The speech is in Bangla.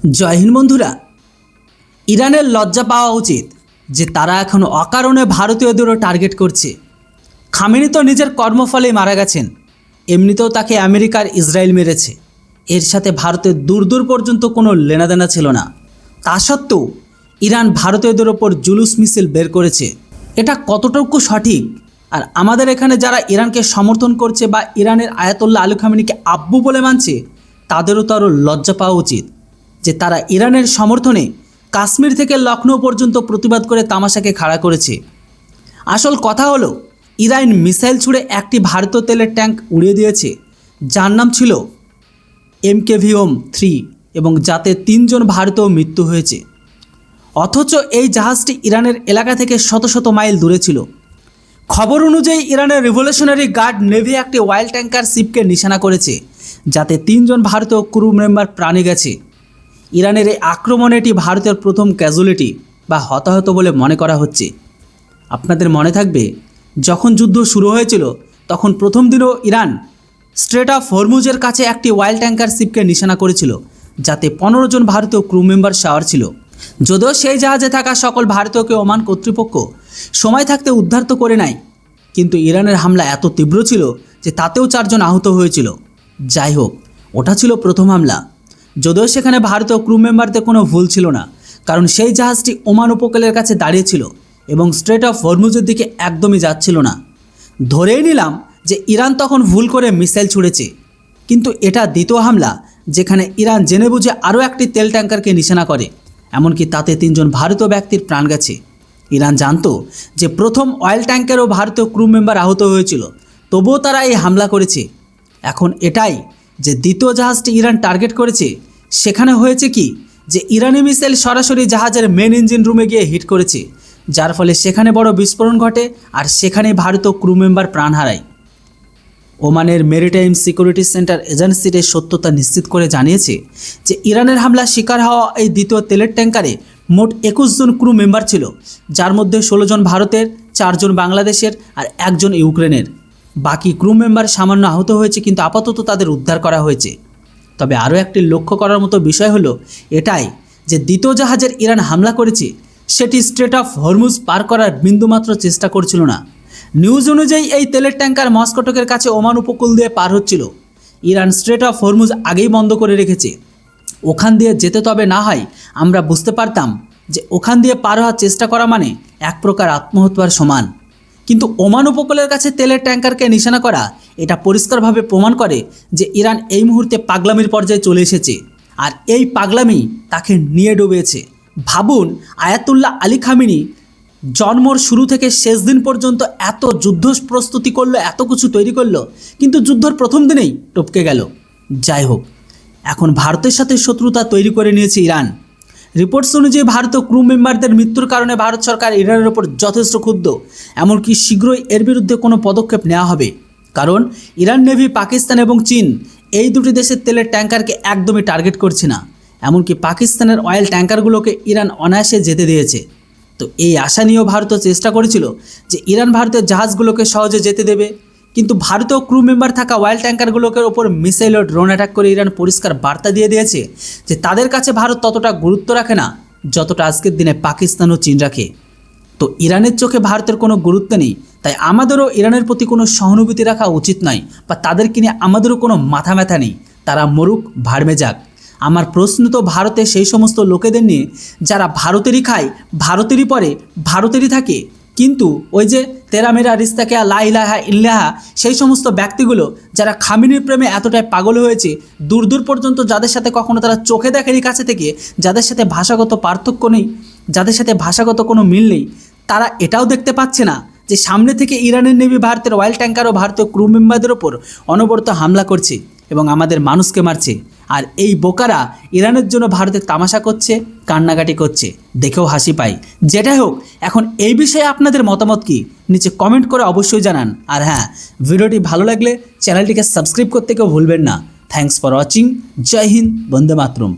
জয় হিন্দ বন্ধুরা। ইরানের লজ্জা পাওয়া উচিত যে তারা এখন অকারণে ভারতীয়দেরও টার্গেট করছে। খামেনি তো নিজের কর্মফলেই মারা গেছেন, এমনিতেও তাকে আমেরিকার ইসরায়েল মেরেছে, এর সাথে ভারতের দূর দূর পর্যন্ত কোনো লেনাদেনা ছিল না। তা সত্ত্বেও ইরান ভারতীয়দের ওপর জুলুস মিছিল বের করেছে। এটা কতটুকু সঠিক? আর আমাদের এখানে যারা ইরানকে সমর্থন করছে বা ইরানের আয়াতুল্লাহ আলী খামেনিকে আব্বু বলে মানছে, তাদেরও তো আরও লজ্জা পাওয়া উচিত যে তারা ইরানের সমর্থনে কাশ্মীর থেকে লখনৌ পর্যন্ত প্রতিবাদ করে তামাশাকে খাড়া করেছে। আসল কথা হলো, ইরান মিসাইল ছুড়ে একটি ভারতীয় তেলের ট্যাঙ্ক উড়িয়ে দিয়েছে, যার নাম ছিল MKVOM-3 এবং যাতে 3 জন ভারতীয় মৃত্যু হয়েছে। অথচ এই জাহাজটি ইরানের এলাকা থেকে শত শত মাইল দূরে ছিল। খবর অনুযায়ী ইরানের রিভলিউশনারি গার্ড নেভি একটি অয়েল ট্যাঙ্কার শিপকে নিশানা করেছে, যাতে 3 জন ভারতীয় ক্রু মেম্বার প্রাণে গেছে। ইরানের এই আক্রমণে এটি ভারতের প্রথম ক্যাজুয়ালিটি বা হতাহত বলে মনে করা হচ্ছে। আপনাদের মনে থাকবে, যখন যুদ্ধ শুরু হয়েছিল তখন প্রথম দিনও ইরান স্ট্রেট অফ হরমুজের কাছে একটি অয়েল ট্যাঙ্কার শিপকে নিশানা করেছিল, যাতে 15 জন ভারতীয় ক্রু মেম্বার শাওয়ার ছিল। যদিও সেই জাহাজে থাকা সকল ভারতীয়কে ওমান কর্তৃপক্ষ সময় থাকতে উদ্ধার তো করে নেয়, কিন্তু ইরানের হামলা এত তীব্র ছিল যে তাতেও 4 জন আহত হয়েছিল। যাই হোক, ওটা ছিল প্রথম হামলা। যদিও সেখানে ভারতীয় ক্রু মেম্বারদের কোনো ভুল ছিল না, কারণ সেই জাহাজটি ওমান উপকূলের কাছে দাঁড়িয়েছিল এবং স্ট্রেট অফ হরমুজের দিকে একদমই যাচ্ছিল না। ধরেই নিলাম যে ইরান তখন ভুল করে মিসাইল ছুড়েছে, কিন্তু এটা দ্বিতীয় হামলা যেখানে ইরান জেনে বুঝে আরও একটি তেল ট্যাঙ্কারকে নিশানা করে, এমনকি তাতে 3 জন ভারতীয় ব্যক্তির প্রাণ গেছে। ইরান জানতো যে প্রথম অয়েল ট্যাঙ্কারও ভারতীয় ক্রু মেম্বার আহত হয়েছিল, তবুও তারা এই হামলা করেছে। এখন এটাই যে দ্বিতীয় জাহাজটি ইরান টার্গেট করেছে, সেখানে হয়েছে কি যে ইরানি মিসাইল সরাসরি জাহাজের মেন ইঞ্জিন রুমে গিয়ে হিট করেছে, যার ফলে সেখানে বড় বিস্ফোরণ ঘটে আর সেখানে ভারতীয় ক্রু মেম্বার প্রাণ হারায়। ওমানের মেরিটাইম সিকিউরিটি সেন্টার এজেন্সির সত্যতা নিশ্চিত করে জানিয়েছে যে ইরানের হামলা শিকার হওয়া এই দ্বিতীয় তেলের ট্যাঙ্কারে মোট 21 জন ক্রু মেম্বার ছিল, যার মধ্যে 16 জন ভারতের, 4 জন বাংলাদেশের আর 1 জন ইউক্রেনের। বাকি ক্রু মেম্বার সামান্য আহত হয়েছে, কিন্তু আপাতত তাদের উদ্ধার করা হয়েছে। তবে আরও একটি লক্ষ্য করার মতো বিষয় হলো এটাই যে দ্বিতীয় জাহাজের ইরান হামলা করেছে সেটি স্ট্রেট অফ হরমুজ পার করার বিন্দুমাত্র চেষ্টা করছিল না। নিউজ অনুযায়ী এই তেলের ট্যাঙ্কার মস্কোটকের কাছে ওমান উপকূল দিয়ে পার হচ্ছিল। ইরান স্ট্রেট অফ হরমুজ আগেই বন্ধ করে রেখেছে। ওখান দিয়ে যেতে তবে না হয় আমরা বুঝতে পারতাম যে ওখান দিয়ে পার হওয়ার চেষ্টা করা মানে এক প্রকার আত্মহত্যার সমান, কিন্তু ওমান উপকূলের কাছে তেলের ট্যাঙ্কারকে নিশানা করা এটা পরিষ্কারভাবে প্রমাণ করে যে ইরান এই মুহূর্তে পাগলামির পর্যায়ে চলে এসেছে, আর এই পাগলামি তাকে নিয়ে ডুবেছে। ভাবুন, আয়াতুল্লাহ আলী খামেনি জন্মর শুরু থেকে শেষ দিন পর্যন্ত এত যুদ্ধ প্রস্তুতি করলো, এত কিছু তৈরি করলো, কিন্তু যুদ্ধর প্রথম দিনেই টপকে গেল। যাই হোক, এখন ভারতের সাথে শত্রুতা তৈরি করে নিয়েছে ইরান। রিপোর্টস অনুযায়ী ভারতীয় ক্রু মেম্বারদের মৃত্যুর কারণে ভারত সরকার ইরানের ওপর যথেষ্ট ক্ষুব্ধ, এমনকি শীঘ্রই এর বিরুদ্ধে কোনো পদক্ষেপ নেওয়া হবে। কারণ ইরান নেভি পাকিস্তান এবং চীন এই দুটি দেশের তেলের ট্যাঙ্কারকে একদমই টার্গেট করছে না, এমনকি পাকিস্তানের অয়েল ট্যাঙ্কারগুলোকে ইরান অনায়াসে যেতে দিয়েছে। তো এই আশা নিয়েও ভারতও চেষ্টা করেছিল যে ইরান ভারতের জাহাজগুলোকে সহজে যেতে দেবে, কিন্তু ভারতীয় ক্রু মেম্বার থাকা অয়েল ট্যাঙ্কারগুলোকে ওপর মিসাইল ও ড্রোন অ্যাটাক করে ইরান পরিষ্কার বার্তা দিয়ে দিয়েছে যে তাদের কাছে ভারত ততটা গুরুত্ব রাখে না যতটা আজকের দিনে পাকিস্তান ও চীন রাখে। তো ইরানের চোখে ভারতের কোনো গুরুত্ব নেই, তাই আমাদেরও ইরানের প্রতি কোনো সহানুভূতি রাখা উচিত নয়, বা তাদেরকে নিয়ে আমাদেরও কোনো মাথা ব্যথা নেই। তারা মরুক, ভাড়মে যাক। আমার প্রশ্ন তো ভারতের সেই সমস্ত লোকেদের নিয়ে যারা ভারতেরই খায়, ভারতেরই পরে, ভারতেরই থাকে, কিন্তু ওই যে তেরা মেরা রিস্তাকে লা ইলাহা ইল্লাল্লাহ, সেই সমস্ত ব্যক্তিগুলো যারা খামেনির প্রেমে এতটাই পাগল হয়েছে, দূর দূর পর্যন্ত যাদের সাথে কখনো তারা চোখে দেখেনি কাছে থেকে, যাদের সাথে ভাষাগত পার্থক্য নেই, যাদের সাথে ভাষাগত কোনো মিল নেই, তারা এটাও দেখতে পাচ্ছে না যে সামনে থেকে ইরানের নেভি ভারতের অয়েল ট্যাঙ্কার ও ভারতীয় ক্রু মেম্বারদের ওপর অনবরত হামলা করছে এবং আমাদের মানুষকে মারছে। আর এই বোকারা ইরানের জন্য ভারতের তামাশা করছে, কান্নাকাটি করছে, দেখেও হাসি পায়। যেটাই হোক, এখন এই বিষয়ে আপনাদের মতামত কি নিচে কমেন্ট করে অবশ্যই জানান। আর হ্যাঁ, ভিডিওটি ভালো লাগলে চ্যানেলটিকে সাবস্ক্রাইব করতে কেউ ভুলবেন না। Thanks for watching. জয় হিন্দ, বন্দে মাতরম।